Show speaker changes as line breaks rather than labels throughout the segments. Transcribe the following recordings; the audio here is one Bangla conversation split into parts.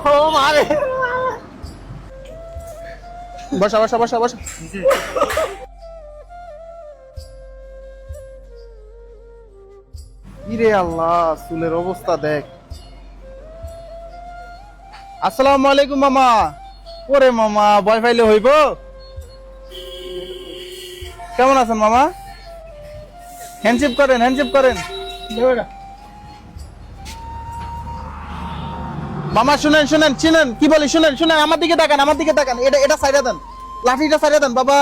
ও মারে
বসা বসা বসা বসা। ইরে আল্লাহ, চুলের অবস্থা দেখ। আসসালামু আলাইকুম মামা। ওরে মামা, ভয় পাইলে হইব? কেমন আছেন মামা? হ্যান্ডশেক করেন, হ্যান্ডশেক করেন। মামা শুনেন শুনেন শুনেন কি বলি, শুনেন শুনেন, আমার দিকে তাকান, আমার দিকে তাকান। এটা এটা সাইডা দেন, লাঠিটা সাইডা দেন বাবা।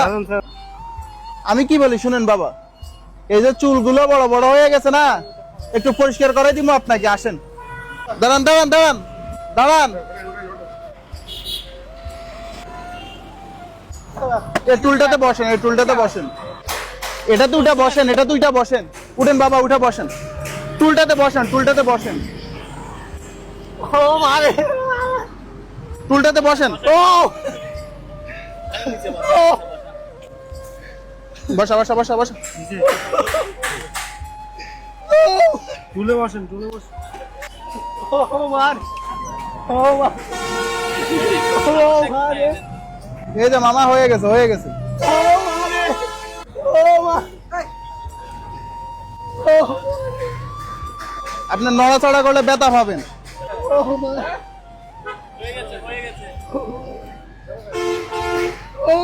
আমি কি বলি শুনেন বাবা, এই যে চুলগুলো বড় বড় হয়ে গেছে না, একটু পরিষ্কার করে দিব আপনাকে। আসেন, দাঁড়ান দাঁড়ান দাঁড়ান দাঁড়ান। এই টুলটাতে বসেন, এই টুলটাতে বসেন। এটা তো উঠা বসেন, এটা তো উঠা বসেন। উঠেন বাবা, উঠা বসেন। টুলটাতে বসেন, টুলটাতে বসেন।
ও মারে
টুলটাতে বসেন। ও বসা বসা বসা বসা।
তুলে বসেন, তুলে বসেন। ও মার, ও মার, ও মারে,
এই যে মামা হয়ে গেছে, হয়ে গেছে।
ও মারে, ও মা, ও
আপনি নড়াচড়া করলে ব্যথা পাবেন।
ও মা, ও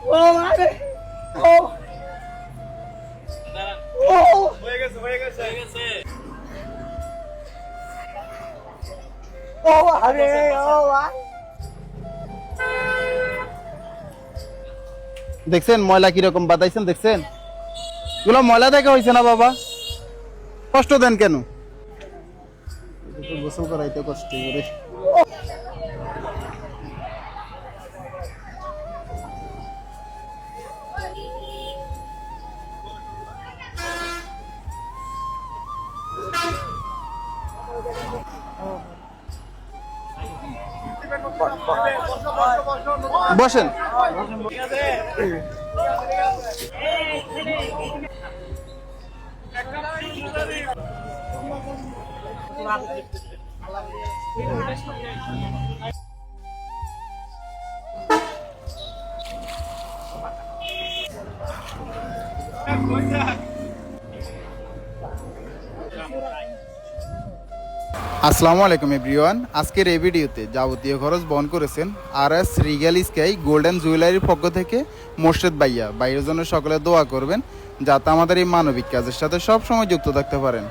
ও মারে, ও ও ও আরে ও মা,
দেখছেন ময়লা কিরকম বাতাইছেন, দেখছেন? এগুলো ময়লা থেকে হয়েছে না বাবা, কষ্ট দেন কেন? গোসল করাইতে কষ্ট করে। বসেন। আসসালামু আলাইকুম এভরিওয়ান। আজকের এই ভিডিওতে যাবতীয় খরচ বহন করেছেন RS রিগাল স্কাই গোল্ডেন জুয়েলারির পক্ষ থেকে মোর্শেদ ভাইয়া। ভাইয়ের জন্য সকলে দোয়া করবেন যাতে আমাদের এই মানবিক কাজের সাথে সব সময় যুক্ত থাকতে পারেন।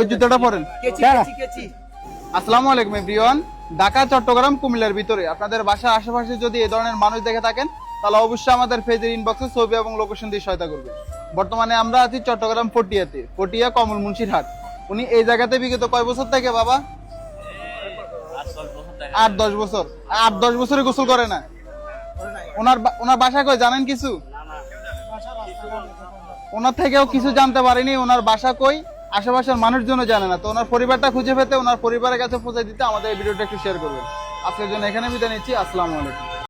ওই জুতোটা পরেন। আসসালামু আলাইকুম এভরিওয়ান। ঢাকা, চট্টগ্রাম, কুমিল্লার ভিতরে আপনাদের বাসার আশেপাশে যদি এই ধরনের মানুষ দেখে থাকেন তাহলে অবশ্যই আমাদের পেজের ইনবক্সে ছবি এবং লোকেশন দিয়ে সহায়তা করবেন। বর্তমানে আমরা আছি চট্টগ্রাম পটিয়াতে, পটিয়া কমল মুন্সির হাট। উনি এই জায়গাতে বিগত কয় বছর থেকে বাবা? 8-10 বছর। 8-10 বছরে গোসল করে না। ওনার বাসা কই জানেন কিছু? ওনার থেকেও কিছু জানতে পারিনি ওনার বাসা কই, আশেপাশের মানুষজনও জানে না। তো ওনার পরিবারটা খুঁজে পেতে, ওনার পরিবারের কাছে পৌঁছে দিতে আমাদের এই ভিডিওটা একটু শেয়ার করবেন। আজকের জন্য এখানে বিদায় নিচ্ছি। আসসালামু আলাইকুম।